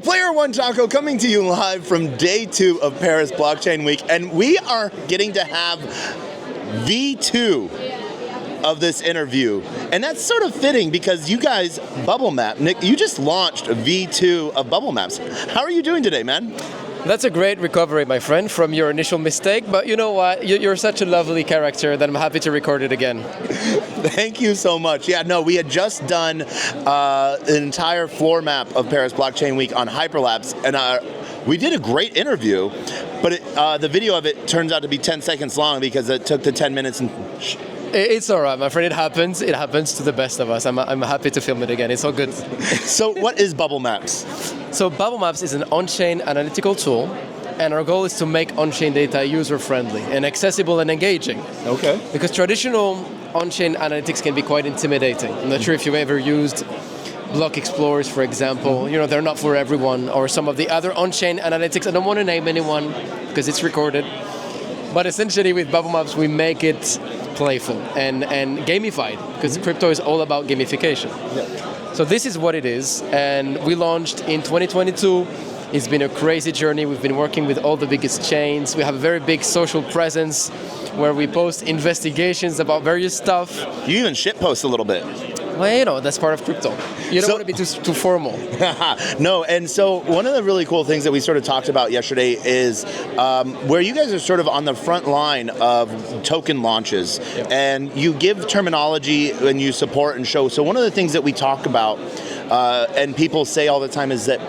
Player One Taco coming to you live from day 2 of Paris Blockchain Week, and we are getting to have V2 of this interview, and that's sort of fitting because you guys, Bubble Map, Nick, you just launched V2 of Bubble Maps. How are you doing today, man? That's a great recovery, my friend, from your initial mistake, but you know what? You're such a lovely character that I'm happy to record it again. Thank you so much. Yeah, no, we had just done an entire floor map of Paris Blockchain Week on Hyperlapse, and we did a great interview, but the video of it turns out to be 10 seconds long because it took the 10 minutes and... It's all right, my friend. It happens. It happens to the best of us. I'm happy to film it again. It's all good. So what is Bubble Maps? So Bubble Maps is an on-chain analytical tool, and our goal is to make on-chain data user-friendly and accessible and engaging. Okay. Because traditional on-chain analytics can be quite intimidating. I'm not sure if you've ever used block explorers, for example. You know, they're not for everyone, or some of the other on-chain analytics. I don't want to name anyone because it's recorded. But essentially with Bubble Maps, we make it playful and gamified, because crypto is all about gamification. Yeah. So this is what it is, and we launched in 2022. It's been a crazy journey. We've been working with all the biggest chains. We have a very big social presence where we post investigations about various stuff. You even shitpost a little bit. Well, you know, that's part of crypto. You don't want to be too formal. No, and so one of the really cool things that we sort of talked about yesterday is where you guys are sort of on the front line of token launches, yep. And you give terminology and you support and show. So one of the things that we talk about and people say all the time is that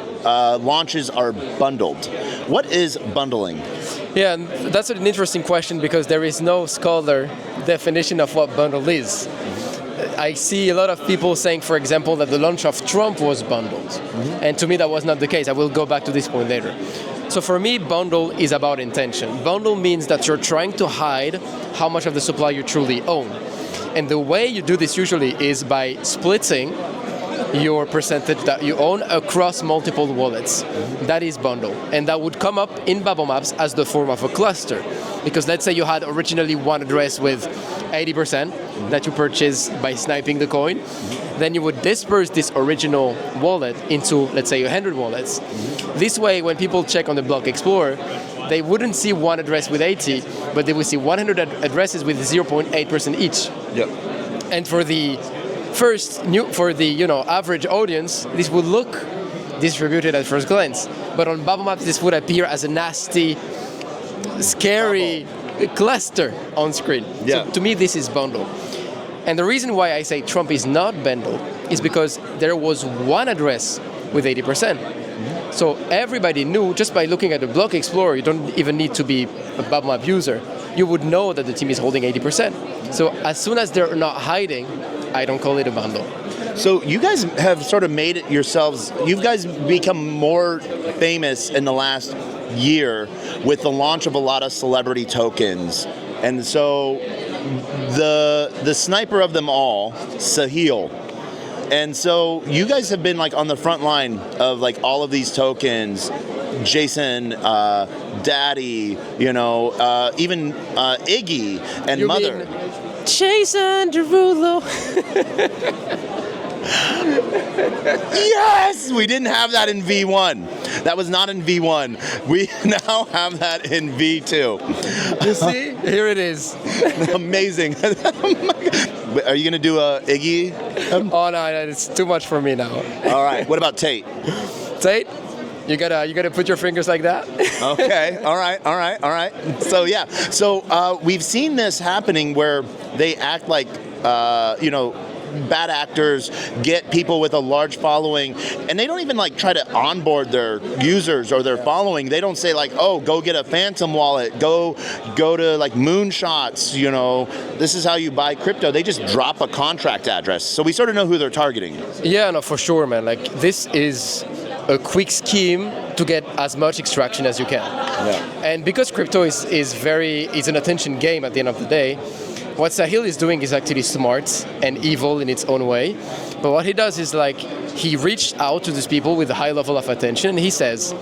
launches are bundled. What is bundling? Yeah, and that's an interesting question because there is no scholar definition of what bundle is. I see a lot of people saying, for example, that the launch of Trump was bundled. Mm-hmm. And to me, that was not the case. I will go back to this point later. So for me, bundle is about intention. Bundle means that you're trying to hide how much of the supply you truly own. And the way you do this usually is by splitting your percentage that you own across multiple wallets. That is bundle. And that would come up in Bubble Maps as the form of a cluster. Because let's say you had originally one address with 80% that you purchased by sniping the coin. Then you would disperse this original wallet into, let's say, 100 wallets. This way, when people check on the Block Explorer, they wouldn't see one address with 80, but they would see 100 addresses with 0.8% each. Yep. And for the average audience, this would look distributed at first glance. But on Bubble Maps, this would appear as a nasty, scary cluster on screen. Yeah. So to me, this is bundle. And the reason why I say Trump is not bundle is because there was one address with 80%. Mm-hmm. So everybody knew, just by looking at the Block Explorer, you don't even need to be a Bubble Map user. You would know that the team is holding 80%. So as soon as they're not hiding, I don't call it a bundle. So you guys have sort of made it yourselves, you guys become more famous in the last year with the launch of a lot of celebrity tokens. And so the sniper of them all, Sahil. And so you guys have been like on the front line of like all of these tokens, Jason, Daddy, even Iggy and You Mother. mean Jason Derulo. Yes! We didn't have that in V1. That was not in V1. We now have that in V2. You see? Here it is. Amazing. Are you going to do a Iggy? Oh, no, it's too much for me now. All right. What about Tate? Tate? You gotta put your fingers like that. Okay. All right. So yeah. So we've seen this happening where they act like bad actors get people with a large following, and they don't even like try to onboard their users or their following. They don't say like, oh, go get a Phantom wallet, go to like Moonshots, this is how you buy crypto. They just drop a contract address. So we sort of know who they're targeting. Yeah, no, for sure, man. Like, this is a quick scheme to get as much extraction as you can. Yeah. And because crypto is an attention game at the end of the day, what Sahil is doing is actually smart and evil in its own way. But what he does is like, he reached out to these people with a high level of attention, and he says,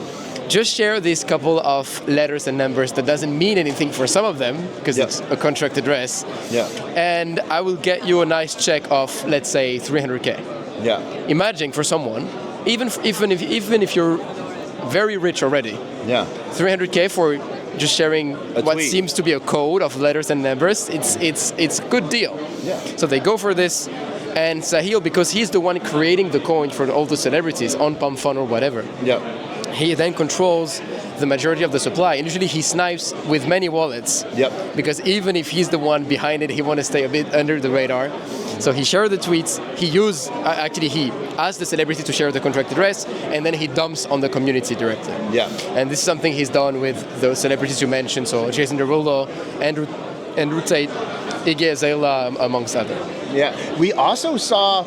just share this couple of letters and numbers that doesn't mean anything for some of them because it's a contract address. Yeah. And I will get you a nice check of, let's say, 300K. Yeah. Imagine for someone, even if you're very rich already, 300K for just sharing what tweet. seems to be a code of letters and numbers, it's a good deal. Yeah. So they go for this, and Sahil, because he's the one creating the coin for all the celebrities on Pump Fun or whatever, he then controls the majority of the supply. And usually he snipes with many wallets. Because even if he's the one behind it, he wants to stay a bit under the radar. So he shared the tweets. He asked the celebrity to share the contract address, and then he dumps on the community directly. And this is something he's done with the celebrities you mentioned. So Jason Derulo, Andrew Tate, Iggy Azalea, amongst others. We also saw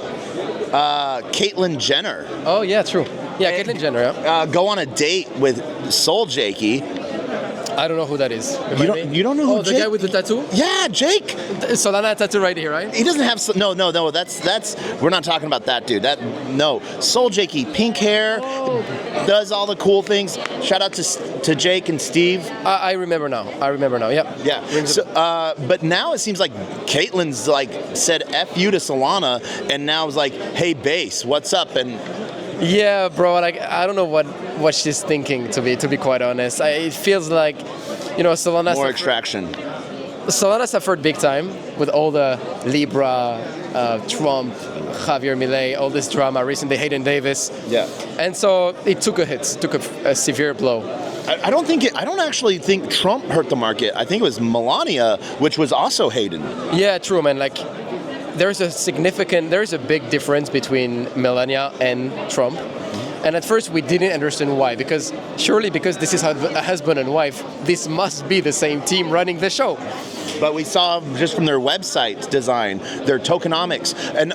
Caitlyn Jenner. Oh yeah, true. Yeah, Caitlyn Jenner. Go on a date with Soul Jakey. I don't know who that is. You don't know who the Jake? guy with the tattoo? Yeah, Jake. Solana tattoo right here, right? He doesn't have no. That's we're not talking about that dude. Soul Jakey, pink hair, does all the cool things. Shout out to Jake and Steve. I remember now. Yeah. So, but now it seems like Caitlyn's like said F you to Solana, and now is like, hey, Base, what's up? And yeah, bro. Like I don't know what she's thinking. To be quite honest, it feels like, Solana. More extraction. Solana suffered big time with all the Libra, Trump, Javier Milei, all this drama recently, Hayden Davis. Yeah. And so it took a severe blow. I don't actually think Trump hurt the market. I think it was Melania, which was also Hayden. Yeah, true, man. Like, there's a big difference between Melania and Trump. And at first we didn't understand why, because this is a husband and wife, this must be the same team running the show. But we saw just from their website design, their tokenomics, and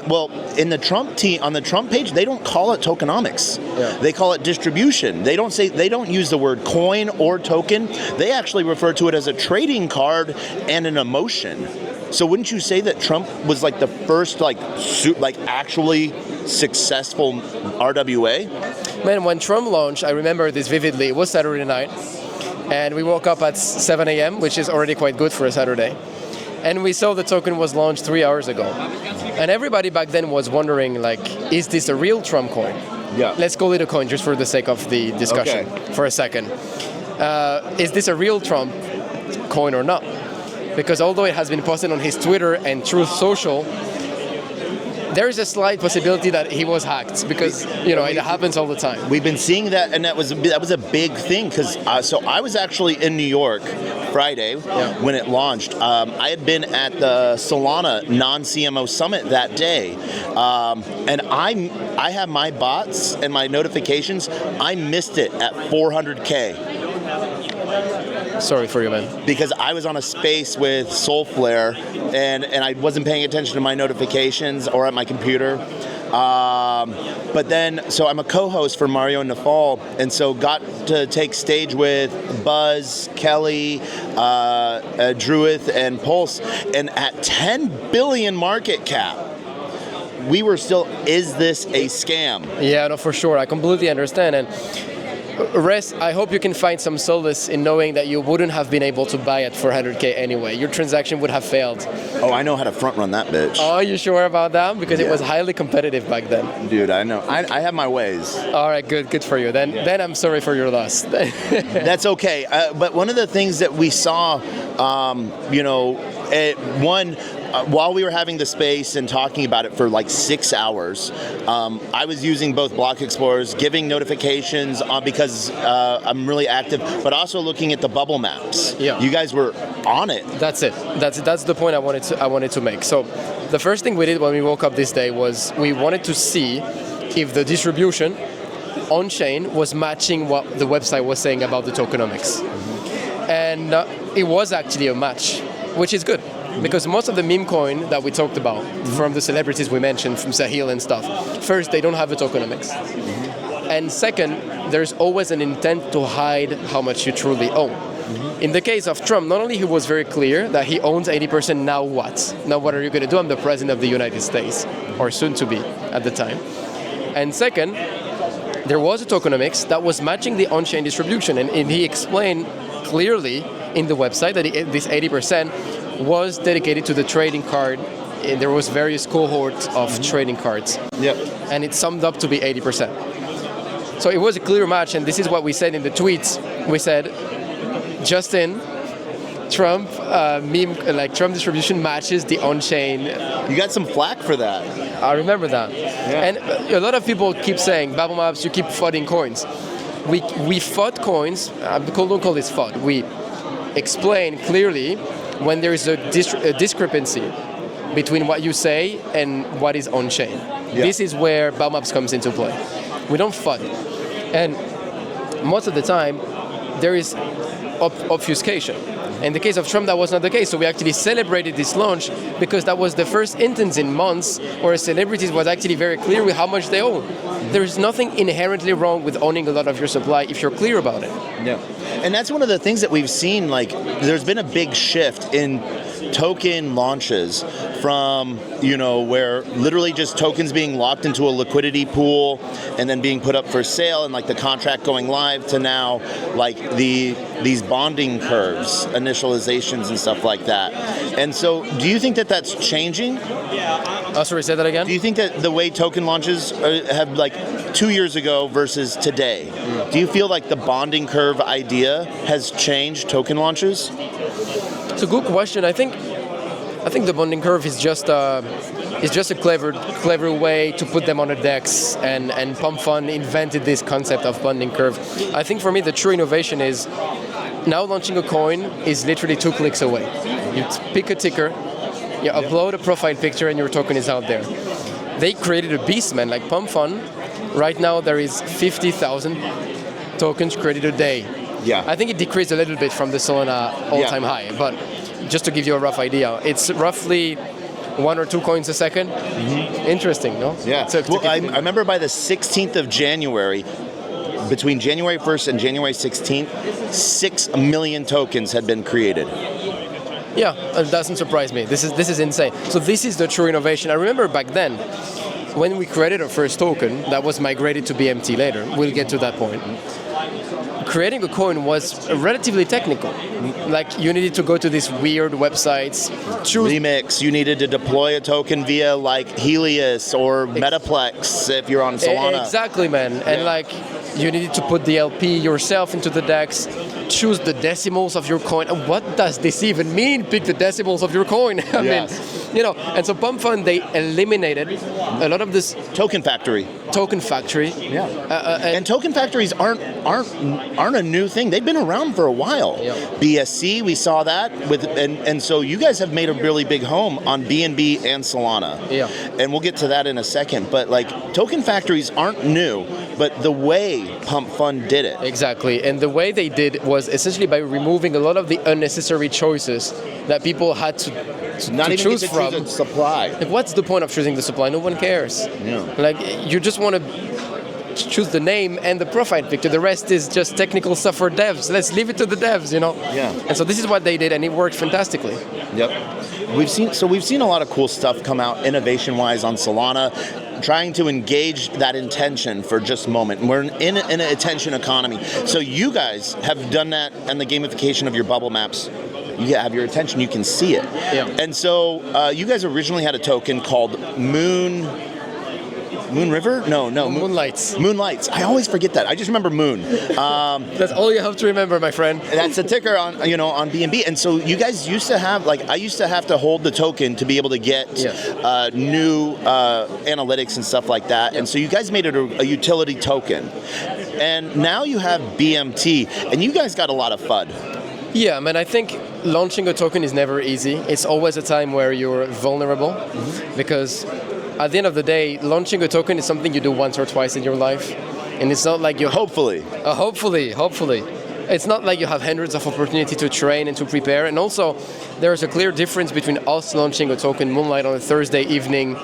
in the Trump team on the Trump page, they don't call it tokenomics. They call it distribution. They don't use the word coin or token. They actually refer to it as a trading card and an emotion. So wouldn't you say that Trump was like the first actually successful RWA? Man, when Trump launched, I remember this vividly. It was Saturday night, and we woke up at 7 a.m., which is already quite good for a Saturday. And we saw the token was launched 3 hours ago. And everybody back then was wondering, is this a real Trump coin? Yeah. Let's call it a coin just for the sake of the discussion for a second. Is this a real Trump coin or not? Because although it has been posted on his Twitter and Truth Social, there is a slight possibility that he was hacked because it happens all the time. We've been seeing that, and that was a big thing because so I was actually in New York Friday when it launched. I had been at the Solana non-CMO summit that day, and I have my bots and my notifications. I missed it at 400K. Sorry for you, man. Because I was on a space with Soulflare, and I wasn't paying attention to my notifications or at my computer. But then, so I'm a co-host for Mario Nafal, and so got to take stage with Buzz, Kelly, Druith, and Pulse. And at 10 billion market cap, we were still, is this a scam? Yeah, no, for sure. I completely understand. And Res, I hope you can find some solace in knowing that you wouldn't have been able to buy at 400K anyway. Your transaction would have failed. Oh, I know how to front run that bitch. Oh, you sure about that? Because it was highly competitive back then. Dude, I know. I have my ways. All right, good for you. Then I'm sorry for your loss. That's okay. But one of the things that we saw, while we were having the space and talking about it for like 6 hours, I was using both block explorers, giving notifications because I'm really active, but also looking at the bubble maps. Yeah. You guys were on it. That's it. That's the point I wanted to make. So the first thing we did when we woke up this day was we wanted to see if the distribution on chain was matching what the website was saying about the tokenomics. And it was actually a match, which is good. Because most of the meme coin that we talked about, from the celebrities we mentioned, from Sahil and stuff, first, they don't have a tokenomics. And second, there's always an intent to hide how much you truly own. In the case of Trump, not only he was very clear that he owns 80%, now what? Now what are you going to do? I'm the president of the United States, or soon to be at the time. And second, there was a tokenomics that was matching the on-chain distribution, and he explained clearly in the website that this 80% was dedicated to the trading card. And there was various cohorts of trading cards, and it summed up to be 80%. So it was a clear match, and this is what we said in the tweets. We said, Justin, Trump meme, like Trump distribution matches the on-chain. You got some flack for that. I remember that. Yeah. And a lot of people keep saying, Bubble Maps, you keep FUDing coins. We FUD coins, don't call this FUD. We explain clearly when there is a discrepancy between what you say and what is on-chain. Yeah. This is where Bubble Maps comes into play. We don't FUD. And most of the time, there is obfuscation. In the case of Trump, that was not the case. So we actually celebrated this launch because that was the first instance in months where celebrities was actually very clear with how much they own. There is nothing inherently wrong with owning a lot of your supply if you're clear about it. Yeah. And that's one of the things that we've seen, like, there's been a big shift in token launches from, where literally just tokens being locked into a liquidity pool and then being put up for sale and like the contract going live to now like these bonding curves, initializations and stuff like that. And so do you think that that's changing? Oh, sorry, say that again? Do you think that the way token launches have like 2 years ago versus today, do you feel like the bonding curve idea has changed token launches? It's a good question. I think the bonding curve is just a clever way to put them on a DEX, and Pump Fund invented this concept of bonding curve. I think for me the true innovation is now launching a coin is literally 2 clicks away. You pick a ticker, you upload a profile picture, and your token is out there. They created a beast, man. Like Pump Fund, right now there is 50,000 tokens created a day. Yeah. I think it decreased a little bit from the Solana all-time high, but just to give you a rough idea, it's roughly 1 or 2 coins a second. Mm-hmm. Interesting, no? Yeah. Well, I remember by the 16th of January, between January 1st and January 16th, 6 million tokens had been created. Yeah, it doesn't surprise me. This is insane. So this is the true innovation. I remember back then, when we created our first token, that was migrated to BMT later. We'll get to that point. Creating a coin was relatively technical. Like, you needed to go to these weird websites, choose Remix. You needed to deploy a token via like Helios or Metaplex if you're on Solana. Exactly, man. And like, you needed to put the LP yourself into the DEX, choose the decimals of your coin. And what does this even mean? Pick the decimals of your coin. I mean, and so Pump Fund, they eliminated a lot of this token factory. Yeah. And token factories aren't a new thing. They've been around for a while. Yeah. BSC, we saw that and so you guys have made a really big home on BNB and Solana. Yeah. And we'll get to that in a second. But like, token factories aren't new, but the way Pump Fund did it. Exactly. And the way they did was essentially by removing a lot of the unnecessary choices that people had to choose from. Choose a supply. Like, what's the point of choosing the supply? No one cares. Yeah. Like, you just want to choose the name and the profile picture. The rest is just technical stuff for devs. Let's leave it to the devs, Yeah. And so this is what they did, and it worked fantastically. Yep. We've seen a lot of cool stuff come out innovation-wise on Solana, trying to engage that intention for just a moment. We're in an attention economy. So you guys have done that, and the gamification of your bubble maps. You have your attention, you can see it. Yeah. And so you guys originally had a token called Moon River? No. Moonlights. Moonlights. I always forget that. I just remember Moon. That's all you have to remember, my friend. That's a ticker on BNB. And so you guys used to have, like, I used to have to hold the token to be able to get new analytics and stuff like that. Yeah. And so you guys made it a utility token. And now you have BMT, and you guys got a lot of FUD. Yeah, man, I think launching a token is never easy. It's always a time where you're vulnerable, because at the end of the day, launching a token is something you do once or twice in your life. And it's not like you... Hopefully. Hopefully. It's not like you have hundreds of opportunity to train and to prepare. And also, there's a clear difference between us launching a token, Moonlight, on a Thursday evening,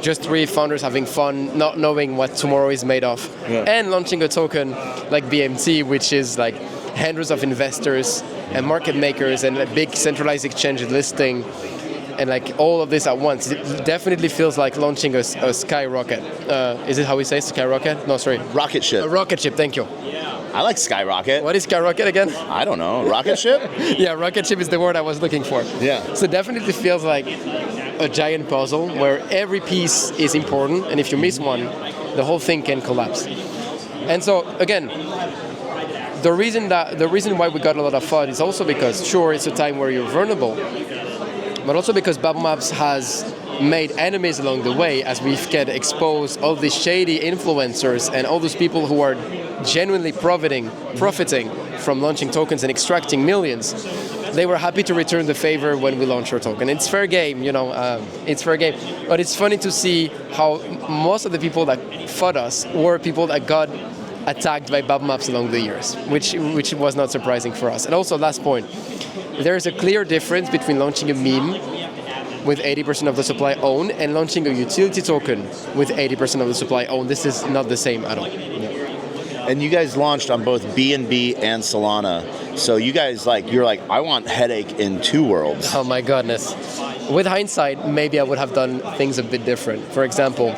just 3 founders having fun, not knowing what tomorrow is made of, and launching a token like BMT, which is like hundreds of investors and market makers and a big centralized exchange listing. and like all of this at once. It definitely feels like launching a skyrocket. Is it how we say skyrocket? No, sorry. Rocket ship. A rocket ship, thank you. I like skyrocket. What is skyrocket again? I don't know. Rocket ship? Yeah, rocket ship is the word I was looking for. Yeah. So definitely feels like a giant puzzle where every piece is important, and if you miss one, the whole thing can collapse. And so again, the reason why we got a lot of FUD is also because sure it's a time where you're vulnerable, but also because Bubble Maps has made enemies along the way as we get exposed all these shady influencers and all those people who are genuinely profiting from launching tokens and extracting millions. They were happy to return the favor when we launched our token. It's fair game, it's fair game. But it's funny to see how most of the people that fought us were people that got attacked by Bubble Maps along the years, which was not surprising for us. And also, last point, there is a clear difference between launching a meme with 80% of the supply owned and launching a utility token with 80% of the supply owned. This is not the same at all. And you guys launched on both BNB and Solana. So you guys you're like, I want headache in two worlds. Oh my goodness. With hindsight, maybe I would have done things a bit different. For example,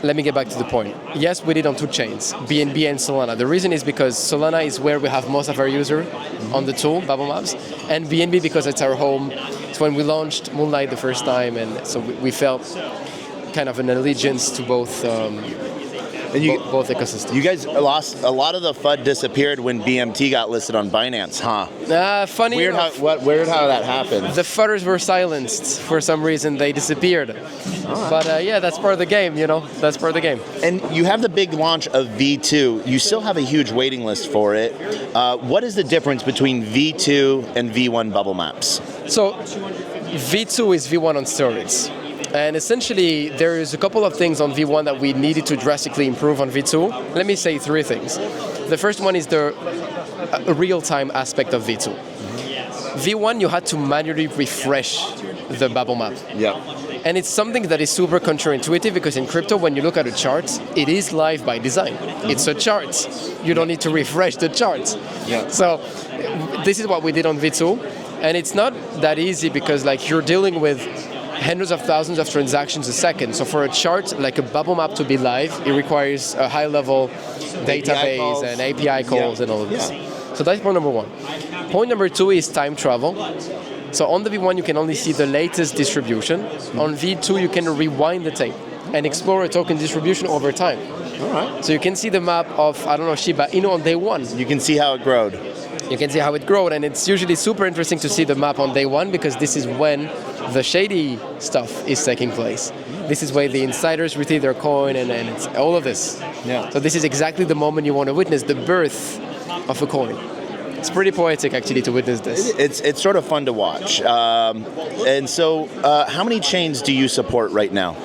let me get back to the point. Yes, we did on two chains, BNB and Solana. The reason is because Solana is where we have most of our users on the tool, Bubble Maps, and BNB because it's our home. It's when we launched Moonlight the first time, and so we felt kind of an allegiance to both both ecosystems. You guys lost a lot of the FUD disappeared when BMT got listed on Binance, huh? Funny weird enough, weird how that happened. the FUDers were silenced for some reason. They disappeared. Right. But yeah, that's part of the game. That's part of the game. And you have the big launch of V2. You still have a huge waiting list for it. What is the difference between V2 and V1 Bubble Maps? So V2 is V1 on steroids. And essentially, there is a couple of things on V1 that we needed to drastically improve on V2. Let me say three things. The first one is the real-time aspect of V2. V1, you had to manually refresh the Bubble Map. Yeah. And it's something that is super counterintuitive because in crypto, when you look at a chart, it is live by design. It's a chart. You don't need to refresh the chart. Yeah. So this is what we did on V2. And it's not that easy because you're dealing with hundreds of thousands of transactions a second. So for a chart, like a Bubble Map to be live, it requires a high-level database and API calls and all of this. Yeah. So that's point number one. Point number two is time travel. So on the V1, you can only see the latest distribution. On V2, you can rewind the tape and explore a token distribution over time. All right. So you can see the map of, Shiba Inu on day one. You can see how it growed. You can see how it growed, and it's usually super interesting to see the map on day one because this is when the shady stuff is taking place. This is where the insiders retrieve their coin and it's all of this. Yeah. So this is exactly the moment you want to witness the birth of a coin. It's pretty poetic actually to witness this. It's sort of fun to watch. And so how many chains do you support right now?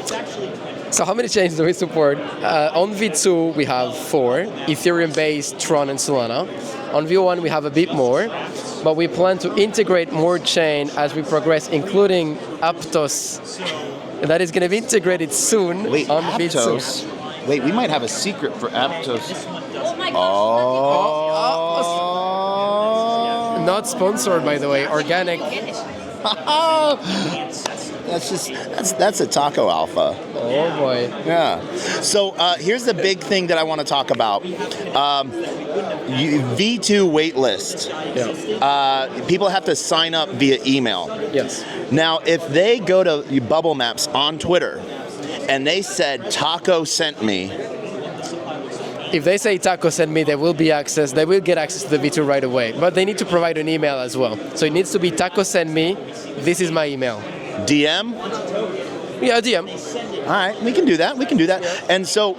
So how many chains do we support? On V2 we have 4, Ethereum-based, Tron and Solana. On V1 we have a bit more, but we plan to integrate more chain as we progress, including Aptos. That is going to be integrated soon. Wait, on Aptos? V2. Wait, we might have a secret for Aptos. Oh my gosh. Oh. Not sponsored, by the way, organic. That's a taco alpha. Oh boy. Yeah. So here's the big thing that I want to talk about. V2 waitlist. Yeah. People have to sign up via email. Yes. Now, if they go to Bubble Maps on Twitter and they said Taco sent me, If they say Taco sent me, they will get access to the V2 right away. But they need to provide an email as well. So it needs to be Taco sent me, this is my email. DM? Yeah, DM. All right, we can do that. And so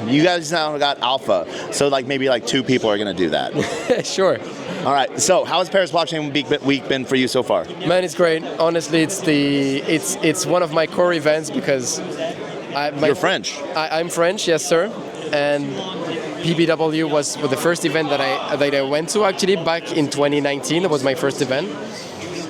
you guys now got alpha. So maybe 2 people are going to do that. Sure. All right. So how has Paris Blockchain Week been for you so far? Man, it's great. Honestly, it's one of my core events because You're French. I'm French, yes, sir. And PBW was the first event that I went to actually back in 2019. It was my first event.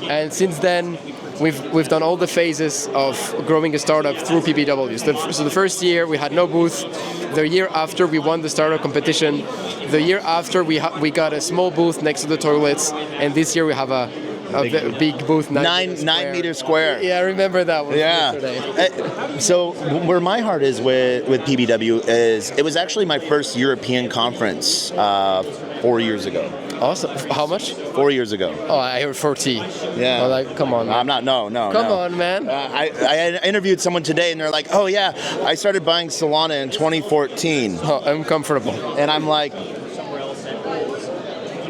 And since then, we've done all the phases of growing a startup through PBW. So the first year we had no booth. The year after we won the startup competition. The year after we got a small booth next to the toilets. And this year we have a big booth, 9 meters square. Yeah, I remember that one. Yesterday. So where my heart is with PBW is it was actually my first European conference 4 years ago. Awesome. How much? 4 years ago. Oh, I heard 40. Yeah. Oh, like, come on. Man. I'm not. No. Come on, man. I interviewed someone today, and they're like, "Oh yeah, I started buying Solana in 2014." Oh, I'm comfortable. And I'm like,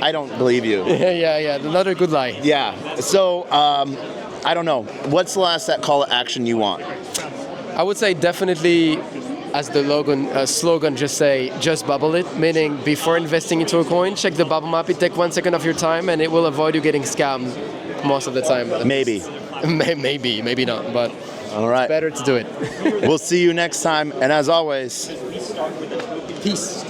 I don't believe you. Yeah. Another good lie. Yeah. So I don't know. What's the last call to action you want? I would say definitely, as the slogan just say, just bubble it, meaning before investing into a coin, check the bubble map. It take 1 second of your time, and it will avoid you getting scammed most of the time. Maybe. Maybe not, but all right. Better to do it. We'll see you next time, and as always, peace.